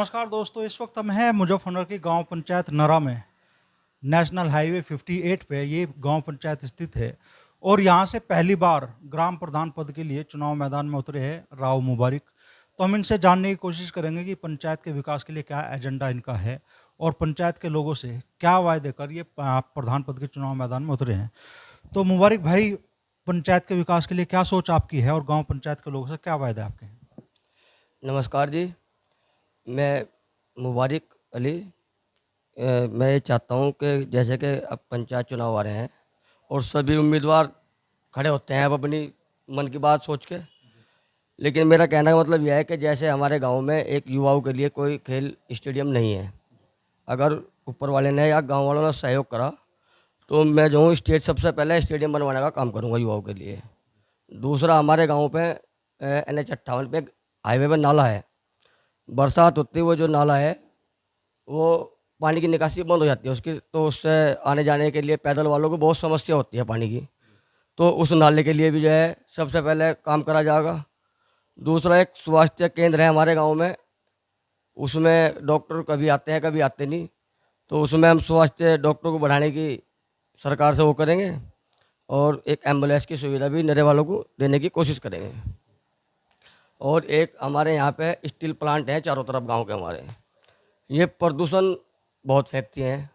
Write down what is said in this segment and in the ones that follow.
नमस्कार दोस्तों, इस वक्त हम हैं मुजफ्फरनगर की गांव पंचायत नरा में। नेशनल हाईवे 58 पे ये गांव पंचायत स्थित है और यहाँ से पहली बार ग्राम प्रधान पद के लिए चुनाव मैदान में उतरे हैं राव मुबारिक। तो हम इनसे जानने की कोशिश करेंगे कि पंचायत के विकास के लिए क्या एजेंडा इनका है और पंचायत के लोगों से क्या वायदे कर ये प्रधान पद के चुनाव मैदान में उतरे हैं। तो मुबारिक भाई, पंचायत के विकास के लिए क्या सोच आपकी है और गाँव पंचायत के लोगों से क्या वायदे आपके हैं? नमस्कार जी, मैं मुबारिक अली। मैं ये चाहता हूँ कि जैसे कि अब पंचायत चुनाव आ रहे हैं और सभी उम्मीदवार खड़े होते हैं अब अपनी मन की बात सोच के, लेकिन मेरा कहने का मतलब यह है कि जैसे हमारे गांव में एक युवाओं के लिए कोई खेल स्टेडियम नहीं है, अगर ऊपर वाले ने या गांव वालों ने सहयोग करा तो मैं जो हूँ स्टेट सबसे पहले स्टेडियम बनवाने का काम करूँगा युवाओं के लिए। दूसरा, हमारे गाँव पे NH 58 पे हाईवे पर नाला है, बरसात होती है वो जो नाला है वो पानी की निकासी बंद हो जाती है उसकी, तो उससे आने जाने के लिए पैदल वालों को बहुत समस्या होती है पानी की। तो उस नाले के लिए भी जो है सबसे पहले काम करा जाएगा। दूसरा, एक स्वास्थ्य केंद्र है हमारे गांव में, उसमें डॉक्टर कभी आते हैं कभी आते नहीं, तो उसमें हम स्वास्थ्य डॉक्टर को बढ़ाने की सरकार से वो करेंगे और एक एम्बुलेंस की सुविधा भी नरे वालों को देने की कोशिश करेंगे। और एक हमारे यहाँ पे स्टील प्लांट है चारों तरफ गांव के हमारे, ये प्रदूषण बहुत फेंकती हैं,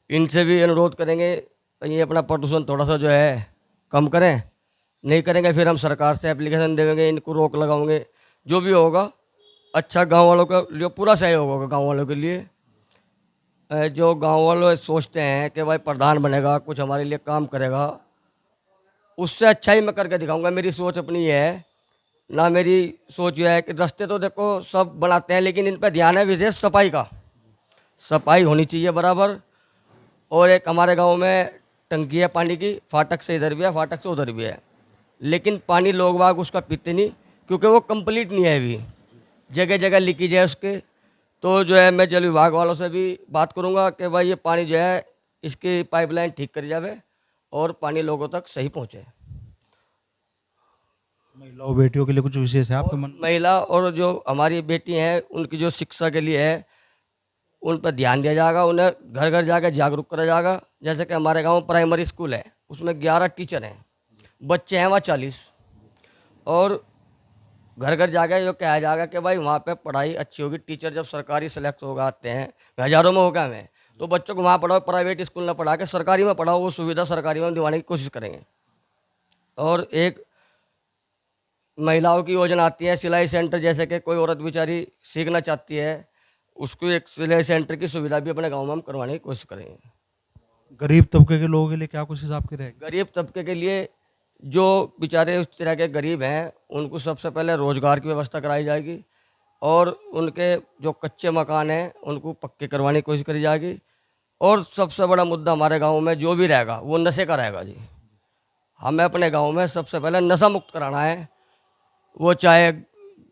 इनसे भी अनुरोध करेंगे ये अपना प्रदूषण थोड़ा सा जो है कम करें। नहीं करेंगे फिर हम सरकार से एप्लीकेशन देंगे, इनको रोक लगाओगे, जो भी होगा अच्छा गांव वालों का लिए पूरा सहयोग होगा। गांव वालों के लिए जो गांव वालों सोचते हैं कि भाई प्रधान बनेगा कुछ हमारे लिए काम करेगा, उससे अच्छा ही मैं करके दिखाऊंगा। मेरी सोच अपनी ये है ना, मेरी सोच यह है कि रास्ते तो देखो सब बनाते हैं लेकिन इन पर ध्यान है विशेष सफाई का, सफाई होनी चाहिए बराबर। और एक हमारे गांव में टंकी है पानी की, फाटक से इधर भी है फाटक से उधर भी है, लेकिन पानी लोग बाग उसका पीते नहीं क्योंकि वो कंप्लीट नहीं है, अभी जगह जगह लीकेज है उसके। तो जो है मैं जल विभाग वालों से भी बात करूँगा कि भाई ये पानी जो है इसकी पाइपलाइन ठीक करी जाए और पानी लोगों तक सही पहुँचे। महिला और बेटियों के लिए कुछ विशेष है आपके मन? महिला और जो हमारी बेटी हैं उनकी जो शिक्षा के लिए है उन पर ध्यान दिया जाएगा, उन्हें घर घर जाकर जागरूक करा जाएगा। जैसे कि हमारे गांव प्राइमरी स्कूल है, उसमें 11 टीचर हैं, बच्चे हैं वहाँ 40, और घर घर जाकर जो कहा जाएगा कि भाई वहाँ पे पढ़ाई अच्छी होगी। टीचर जब सरकारी सेलेक्ट होगा आते हैं हज़ारों में होगा हमें, तो बच्चों को वहाँ पढ़ाओ, प्राइवेट स्कूल ना पढ़ा के सरकारी में पढ़ाओ, वो सुविधा सरकारी में दिलाने की कोशिश करेंगे। और एक महिलाओं की योजना आती है सिलाई सेंटर, जैसे कि कोई औरत बेचारी सीखना चाहती है उसको एक सिलाई सेंटर की सुविधा भी अपने गांव में हम करवाने की कोशिश करेंगे। गरीब तबके के लोगों के लिए क्या कोशिश आपकी रहेगी? गरीब तबके के लिए जो बेचारे उस तरह के गरीब हैं उनको सबसे पहले रोज़गार की व्यवस्था कराई जाएगी और उनके जो कच्चे मकान हैं उनको पक्के करवाने की कोशिश करी जाएगी। और सबसे बड़ा मुद्दा हमारे गाँव में जो भी रहेगा वो नशे का रहेगा जी। हमें अपने गाँव में सबसे पहले नशा मुक्त कराना है, वो चाहे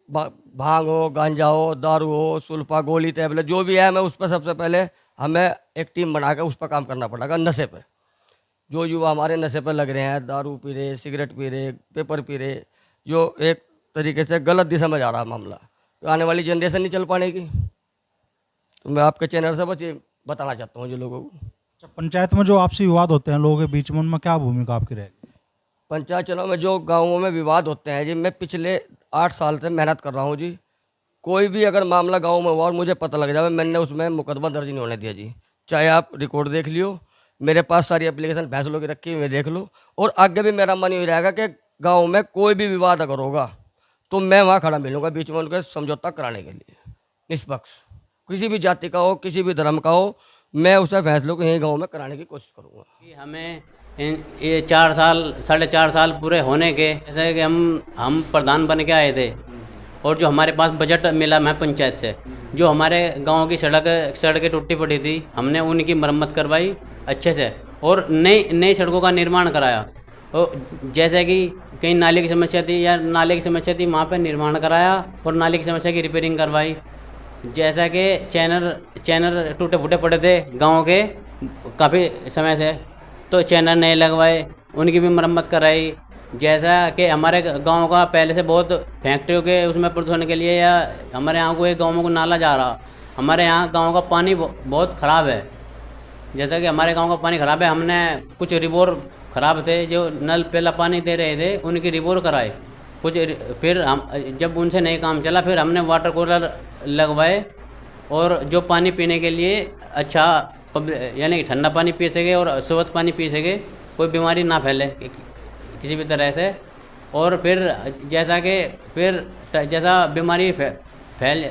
भांग हो, गांजा हो, दारू हो, सुल्फा, गोली, टैबलेट जो भी है, हमें उस पर सबसे पहले हमें एक टीम बनाकर उस पर काम करना पड़ेगा। नशे पे जो युवा हमारे नशे पर लग रहे हैं, दारू पी रहे, सिगरेट पी रहे, पेपर पी रहे, जो एक तरीके से गलत दिशा में जा रहा है मामला, तो आने वाली जनरेशन नहीं चल पाएगी। तो मैं आपके चैनल से बस ये बताना चाहता हूँ जो लोगों को। अच्छा, पंचायत में जो आपसी विवाद होते हैं लोगों के बीच में, उनमें क्या भूमिका आपकी रहेगी? पंचायत चुनाव में जो गाँवों में विवाद होते हैं जी, मैं पिछले 8 साल से मेहनत कर रहा हूँ जी। कोई भी अगर मामला गांव में हुआ और मुझे पता लग जाए, मैंने उसमें मुकदमा दर्ज नहीं होने दिया जी। चाहे आप रिकॉर्ड देख लियो, मेरे पास सारी एप्लीकेशन फैसलों की रखी हुई देख लो। और आगे भी मेरा मन ही रहेगा कि गांव में कोई भी विवाद अगर होगा तो मैं वहाँ खड़ा मिलूँगा बीच में उनके समझौता कराने के लिए, निष्पक्ष, किसी भी जाति का हो, किसी भी धर्म का हो, मैं उसे फैसलों को यहीं गाँव में कराने की कोशिश करूँगा। हमें ये 4 साल 4.5 साल पूरे होने के, जैसे कि हम प्रधान बन के आए थे और जो हमारे पास बजट मिला मैं पंचायत से, जो हमारे गांव की सड़कें टूटी पड़ी थी, हमने उनकी मरम्मत करवाई अच्छे से और नई सड़कों का निर्माण कराया। और जैसे कि कहीं नाले की समस्या थी या नाले की समस्या थी, वहाँ पे निर्माण कराया और नाले की समस्या की रिपेयरिंग करवाई। जैसा कि चैनर टूटे फूटे पड़े थे गाँव के काफ़ी समय से, तो चैनल नए लगवाए, उनकी भी मरम्मत कराई। जैसा कि हमारे गांव का पहले से बहुत फैक्ट्रियों के उसमें प्रदूषण के लिए, या हमारे यहाँ को एक गाँव को नाला जा रहा, हमारे यहाँ गांव का पानी बहुत ख़राब है। जैसा कि हमारे गांव का पानी ख़राब है, हमने कुछ रिपोर ख़राब थे जो नल पहला पानी दे रहे थे उनकी रिपोर कराए कुछ, फिर हम जब उनसे नहीं काम चला फिर हमने वाटर कूलर लगवाए, और जो पानी पीने के लिए अच्छा यानी ठंडा पानी पी सके और स्वच्छ पानी पी सके, कोई बीमारी ना फैले किसी भी तरह से। और फिर जैसा कि फिर जैसा बीमारी फैल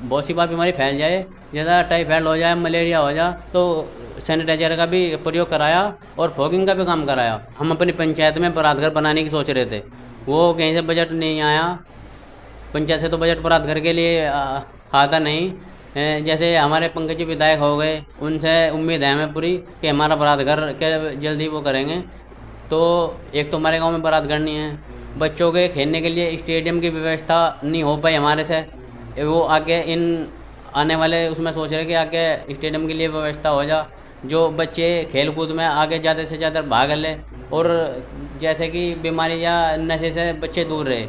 बहुत सी बार बीमारी फैल जाए, जैसा टाइफाइड हो जाए, मलेरिया हो जाए, तो सैनिटाइजर का भी प्रयोग कराया और फॉगिंग का भी काम कराया। हम अपनी पंचायत में परात घर बनाने की सोच रहे थे, वो कहीं से बजट नहीं आया, पंचायत से तो बजट परात घर के लिए आता नहीं। जैसे हमारे पंकज जी विधायक हो गए, उनसे उम्मीद है हमें पूरी कि हमारा बारात घर के जल्दी वो करेंगे। तो एक तो हमारे गांव में बारात घर नहीं है, बच्चों के खेलने के लिए स्टेडियम की व्यवस्था नहीं हो पाई हमारे से, वो आगे इन आने वाले उसमें सोच रहे कि आगे स्टेडियम के लिए व्यवस्था हो जा, जो बच्चे खेल कूद में आगे ज़्यादा से ज़्यादा भाग ले, और जैसे कि बीमारी या नशे से बच्चे दूर रहे,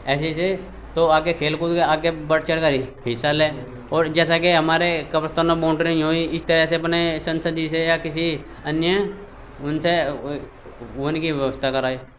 ऐसे से तो आगे खेल कूद के आगे बढ़ चढ़ कर हिस्सा लें। और जैसा कि हमारे कब्रस्तान में बाउंड्री नहीं हुई, इस तरह से अपने संसद जी से या किसी अन्य उनसे उनकी व्यवस्था कराए।